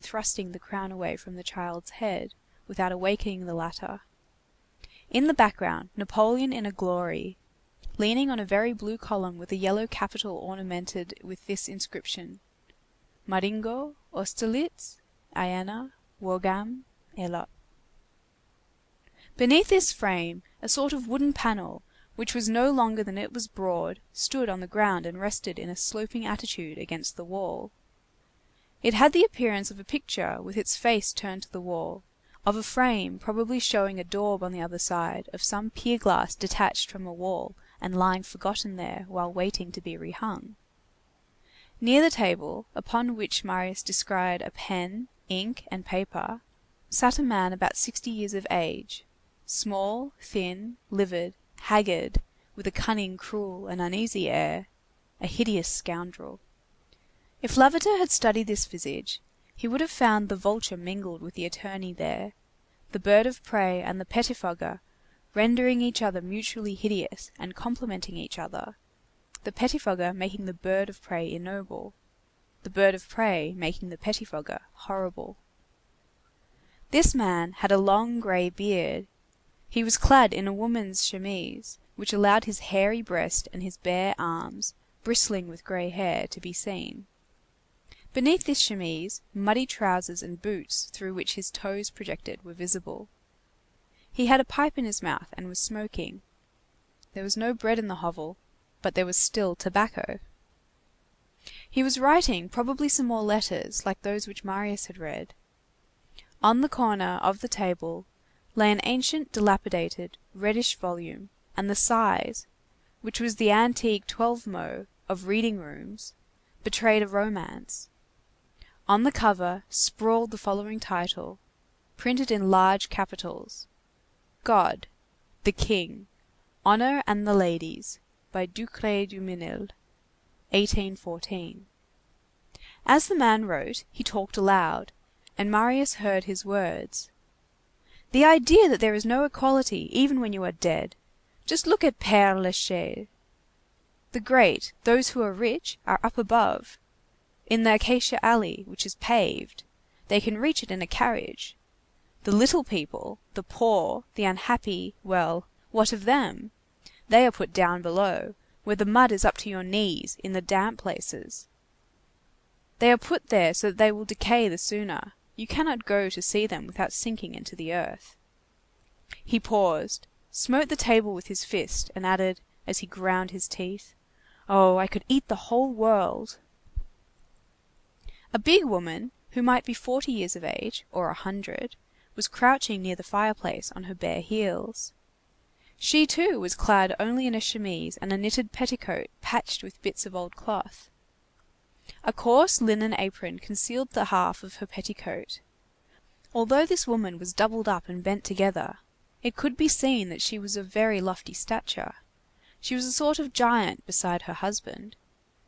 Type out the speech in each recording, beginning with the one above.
thrusting the crown away from the child's head, without awakening the latter. In the background, Napoleon in a glory, leaning on a very blue column with a yellow capital ornamented with this inscription: Marengo, Austerlitz, Iana, Wogam, Elot. Beneath this frame, a sort of wooden panel, which was no longer than it was broad, stood on the ground and rested in a sloping attitude against the wall. It had the appearance of a picture with its face turned to the wall, of a frame probably showing a daub on the other side, of some pier glass detached from a wall and lying forgotten there while waiting to be rehung. Near the table, upon which Marius descried a pen, ink, and paper, sat a man about 60 years of age, small, thin, livid, haggard, with a cunning, cruel, and uneasy air, a hideous scoundrel. If Lavater had studied this visage, he would have found the vulture mingled with the attorney there, the bird of prey and the pettifogger rendering each other mutually hideous and complementing each other, the pettifogger making the bird of prey ignoble, the bird of prey making the pettifogger horrible. This man had a long grey beard. He was clad in a woman's chemise, which allowed his hairy breast and his bare arms, bristling with grey hair, to be seen. Beneath this chemise, muddy trousers and boots through which his toes projected were visible. He had a pipe in his mouth and was smoking. There was no bread in the hovel, but there was still tobacco. He was writing probably some more letters like those which Marius had read. On the corner of the table lay an ancient, dilapidated, reddish volume, and the size, which was the antique 12mo of reading rooms, betrayed a romance. On the cover sprawled the following title, printed in large capitals: God, the King, Honour and the Ladies, by Ducray du Minil, 1814. As the man wrote, he talked aloud, and Marius heard his words. The idea that there is no equality even when you are dead! Just look at Père Lachaise. The great, those who are rich, are up above, in the acacia alley, which is paved. They can reach it in a carriage. The little people, the poor, the unhappy, well, what of them? They are put down below, where the mud is up to your knees, in the damp places. They are put there so that they will decay the sooner. You cannot go to see them without sinking into the earth. He paused, smote the table with his fist, and added, as he ground his teeth, "Oh, I could eat the whole world." A big woman, who might be 40 years of age, or 100, was crouching near the fireplace on her bare heels. She too was clad only in a chemise and a knitted petticoat patched with bits of old cloth. A coarse linen apron concealed the half of her petticoat. Although this woman was doubled up and bent together, it could be seen that she was of very lofty stature. She was a sort of giant beside her husband.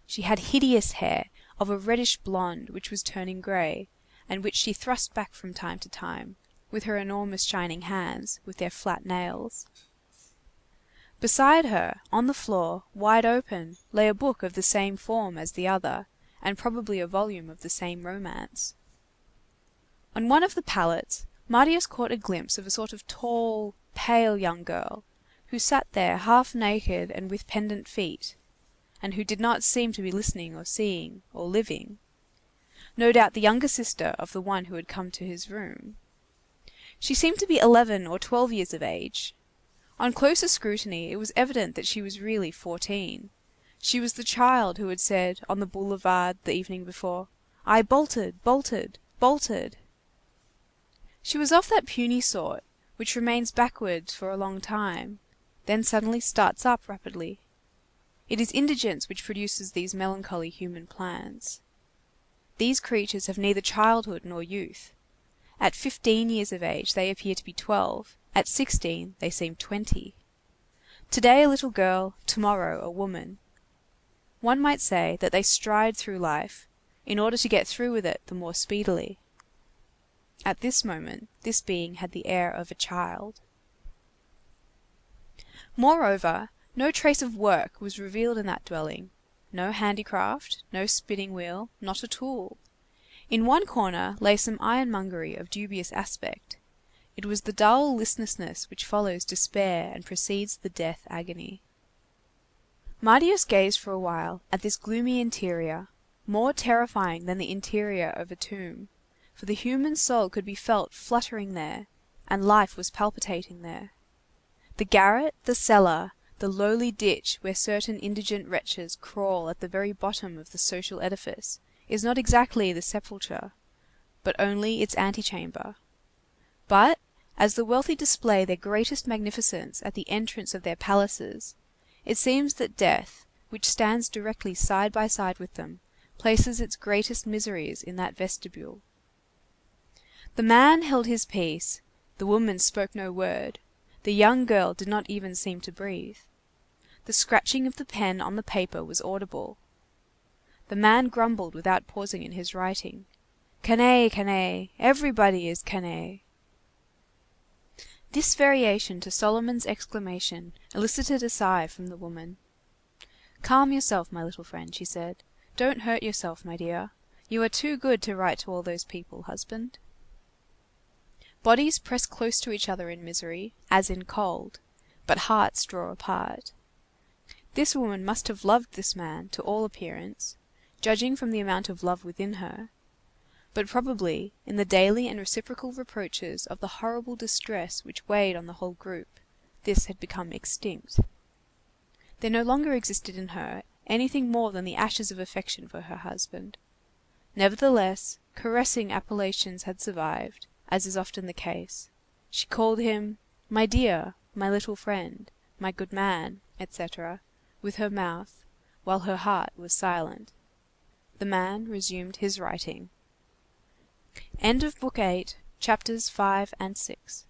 She had hideous hair of a reddish blonde which was turning grey, and which she thrust back from time to time, with her enormous shining hands, with their flat nails. Beside her, on the floor, wide open, lay a book of the same form as the other, and probably a volume of the same romance. On one of the pallets, Marius caught a glimpse of a sort of tall, pale young girl, who sat there half naked and with pendant feet, and who did not seem to be listening or seeing or living. No doubt the younger sister of the one who had come to his room. She seemed to be 11 or 12 years of age. On closer scrutiny, it was evident that she was really 14. She was the child who had said, on the boulevard the evening before, "I bolted, bolted, bolted." She was of that puny sort which remains backward for a long time, then suddenly starts up rapidly. It is indigence which produces these melancholy human plans. These creatures have neither childhood nor youth. At 15 years of age they appear to be 12, at 16 they seem 20. Today a little girl, tomorrow a woman. One might say that they stride through life, in order to get through with it the more speedily. At this moment, this being had the air of a child. Moreover, no trace of work was revealed in that dwelling, no handicraft, no spinning wheel, not a tool. In one corner lay some ironmongery of dubious aspect. It was the dull listlessness which follows despair and precedes the death agony. Marius gazed for a while at this gloomy interior, more terrifying than the interior of a tomb, for the human soul could be felt fluttering there, and life was palpitating there. The garret, the cellar, the lowly ditch where certain indigent wretches crawl at the very bottom of the social edifice, is not exactly the sepulchre, but only its antechamber. But, as the wealthy display their greatest magnificence at the entrance of their palaces, it seems that death, which stands directly side by side with them, places its greatest miseries in that vestibule. The man held his peace, the woman spoke no word, the young girl did not even seem to breathe. The scratching of the pen on the paper was audible. The man grumbled without pausing in his writing. Canaille, canaille, everybody is canaille. This variation to Solomon's exclamation elicited a sigh from the woman. Calm yourself, my little friend, she said. Don't hurt yourself, my dear. You are too good to write to all those people, husband. Bodies press close to each other in misery, as in cold, but hearts draw apart. This woman must have loved this man, to all appearance, judging from the amount of love within her, but probably, in the daily and reciprocal reproaches of the horrible distress which weighed on the whole group, this had become extinct. There no longer existed in her anything more than the ashes of affection for her husband. Nevertheless, caressing appellations had survived, as is often the case. She called him "my dear," "my little friend," "my good man," etc., with her mouth, while her heart was silent. The man resumed his writing. End of Book 8, Chapters 5 and 6.